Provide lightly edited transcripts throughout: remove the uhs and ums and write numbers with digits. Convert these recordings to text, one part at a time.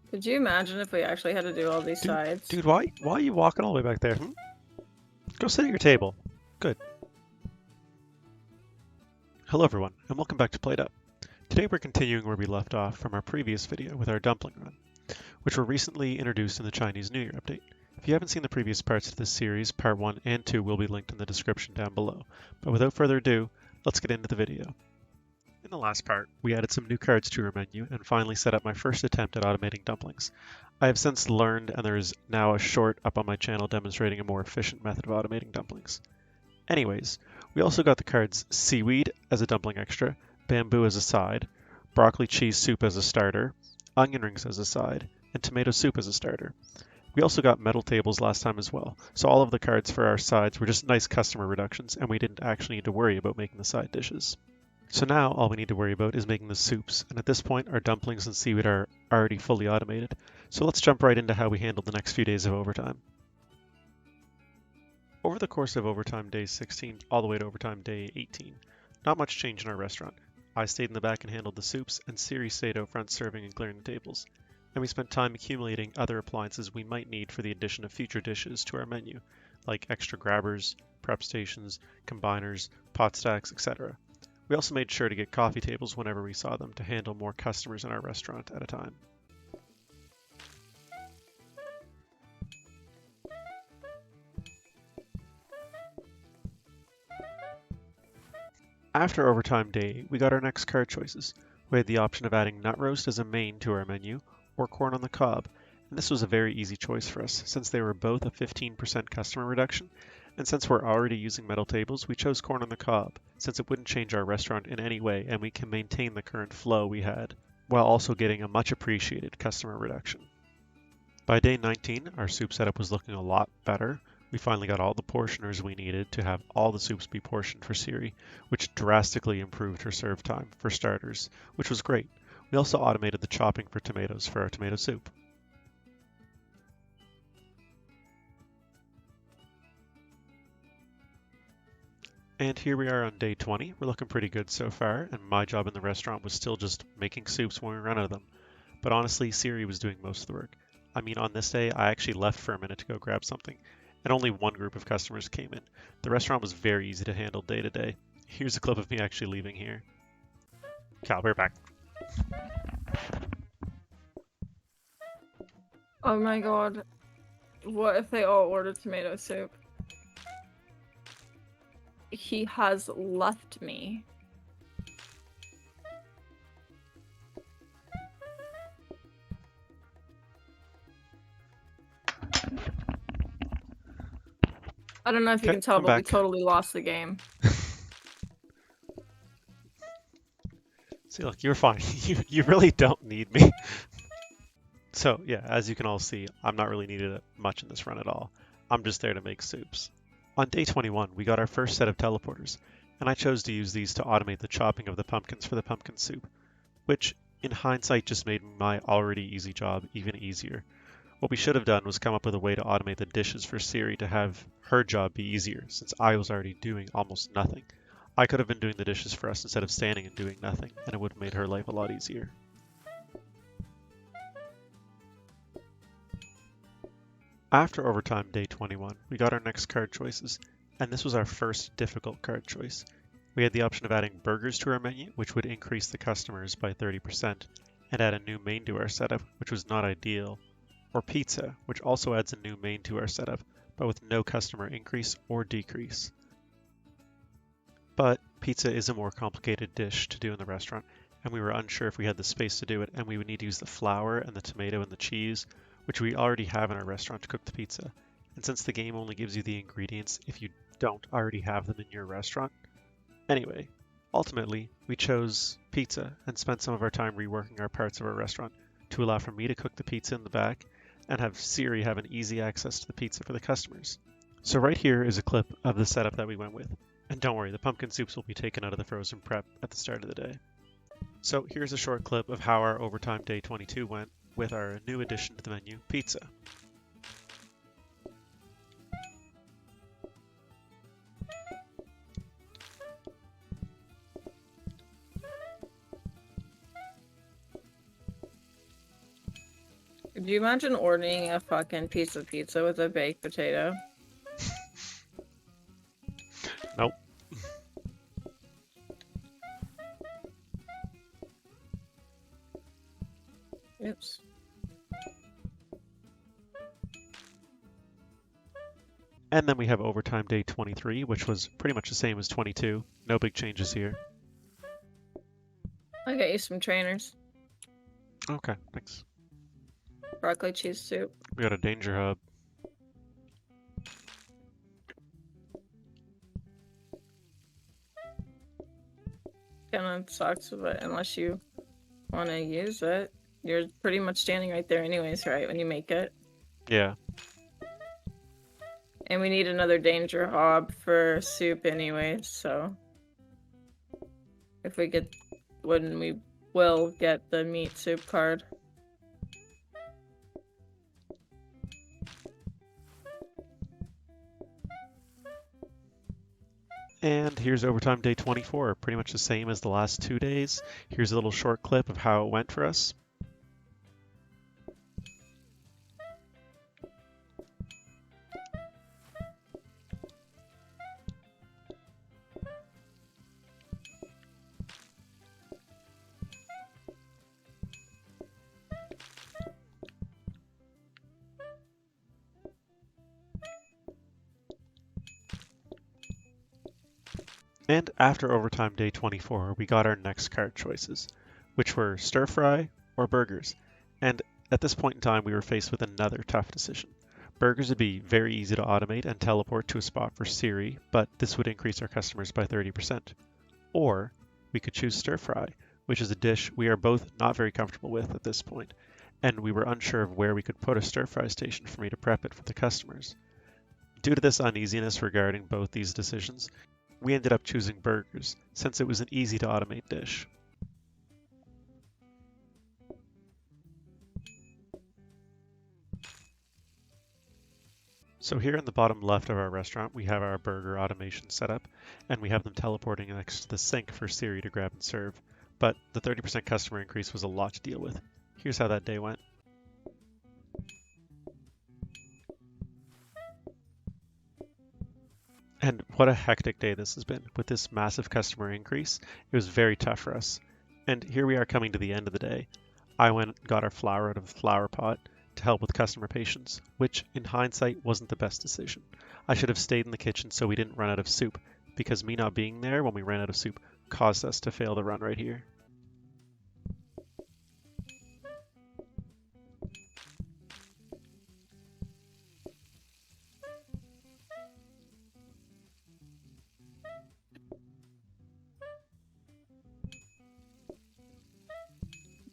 Could you imagine if we actually had to do all these sides? Dude, why are you walking all the way back there? Go sit at your table. Good. Hello everyone, and welcome back to PlateUp. Today we're continuing where we left off from our previous video with our dumpling run, which were recently introduced in the Chinese New Year update. If you haven't seen the previous parts of this series, part 1 and 2 will be linked in the description down below. But without further ado, let's get into the video. In the last part, we added some new cards to our menu and finally set up my first attempt at automating dumplings. I have since learned, and there is now a short up on my channel demonstrating a more efficient method of automating dumplings. Anyways, we also got the cards seaweed as a dumpling extra, bamboo as a side, broccoli cheese soup as a starter, onion rings as a side, and tomato soup as a starter. We also got metal tables last time as well, so all of the cards for our sides were just nice customer reductions, and we didn't actually need to worry about making the side dishes. So now all we need to worry about is making the soups, and at this point our dumplings and seaweed are already fully automated. So let's jump right into how we handled the next few days of overtime. Over the course of overtime day 16 all the way to overtime day 18, not much change in our restaurant. I stayed in the back and handled the soups, and Siri stayed out front serving and clearing the tables. And we spent time accumulating other appliances we might need for the addition of future dishes to our menu, like extra grabbers, prep stations, combiners, pot stacks, etc. We also made sure to get coffee tables whenever we saw them to handle more customers in our restaurant at a time. After overtime day, we got our next card choices. We had the option of adding nut roast as a main to our menu, or corn on the cob, and this was a very easy choice for us since they were both a 15% customer reduction, and since we're already using metal tables, we chose corn on the cob, since it wouldn't change our restaurant in any way and we can maintain the current flow we had, while also getting a much appreciated customer reduction. By day 19, our soup setup was looking a lot better. We finally got all the portioners we needed to have all the soups be portioned for Siri, which drastically improved her serve time, for starters, which was great. We also automated the chopping for tomatoes for our tomato soup. And here we are on day 20. We're looking pretty good so far, and my job in the restaurant was still just making soups when we ran out of them. But honestly, Siri was doing most of the work. I mean, on this day, I actually left for a minute to go grab something, and only one group of customers came in. The restaurant was very easy to handle day to day. Here's a clip of me actually leaving here. Cal, we're back. Oh my god. What if they all ordered tomato soup? He has left me. I don't know if you can tell, but we totally lost the game. See, look, you're fine. You really don't need me. So, yeah, as you can all see, I'm not really needed much in this run at all. I'm just there to make soups. On day 21, we got our first set of teleporters, and I chose to use these to automate the chopping of the pumpkins for the pumpkin soup, which, in hindsight, just made my already easy job even easier. What we should have done was come up with a way to automate the dishes for Siri to have her job be easier, since I was already doing almost nothing. I could have been doing the dishes for us instead of standing and doing nothing, and it would have made her life a lot easier. After overtime day 21, we got our next card choices, and this was our first difficult card choice. We had the option of adding burgers to our menu, which would increase the customers by 30%, and add a new main to our setup, which was not ideal, or pizza, which also adds a new main to our setup, but with no customer increase or decrease. But pizza is a more complicated dish to do in the restaurant, and we were unsure if we had the space to do it, and we would need to use the flour and the tomato and the cheese, which we already have in our restaurant to cook the pizza. And since the game only gives you the ingredients if you don't already have them in your restaurant. Anyway, ultimately, we chose pizza and spent some of our time reworking our parts of our restaurant to allow for me to cook the pizza in the back and have Siri have an easy access to the pizza for the customers. So right here is a clip of the setup that we went with. And don't worry, the pumpkin soups will be taken out of the frozen prep at the start of the day. So here's a short clip of how our overtime day 22 went with our new addition to the menu, pizza. Do you imagine ordering a fucking piece of pizza with a baked potato? Nope. Oops. And then we have overtime day 23, which was pretty much the same as 22. No big changes here. I got you some trainers. Okay, thanks. Broccoli cheese soup. We got a danger hub. Kinda sucks, but unless you want to use it, you're pretty much standing right there anyways, right, when you make it. Yeah. And we need another danger hob for soup anyways, so if we get, when we will get the meat soup card. And here's overtime day 24, pretty much the same as the last 2 days. Here's a little short clip of how it went for us. And after overtime day 24, we got our next card choices, which were stir fry or burgers. And at this point in time, we were faced with another tough decision. Burgers would be very easy to automate and teleport to a spot for Siri, but this would increase our customers by 30%. Or we could choose stir fry, which is a dish we are both not very comfortable with at this point, and we were unsure of where we could put a stir fry station for me to prep it for the customers. Due to this uneasiness regarding both these decisions, we ended up choosing burgers, since it was an easy to automate dish. So here in the bottom left of our restaurant, we have our burger automation set up, and we have them teleporting next to the sink for Siri to grab and serve. But the 30% customer increase was a lot to deal with. Here's how that day went. And what a hectic day this has been. With this massive customer increase, it was very tough for us. And here we are coming to the end of the day. I went and got our flour out of the flour pot to help with customer patience, which in hindsight wasn't the best decision. I should have stayed in the kitchen so we didn't run out of soup, because me not being there when we ran out of soup caused us to fail the run right here.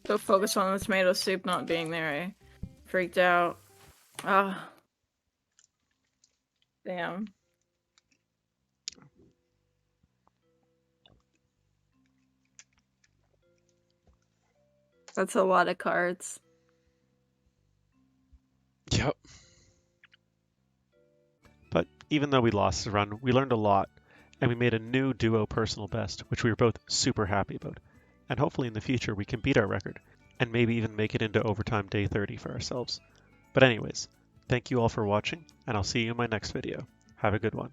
Go focus on the tomato soup not being there, eh? Freaked out. Ah. Damn. That's a lot of cards. Yep. But even though we lost the run, we learned a lot, and we made a new duo personal best, which we were both super happy about. And hopefully in the future we can beat our record, and maybe even make it into overtime day 30 for ourselves. But anyways, thank you all for watching, and I'll see you in my next video. Have a good one.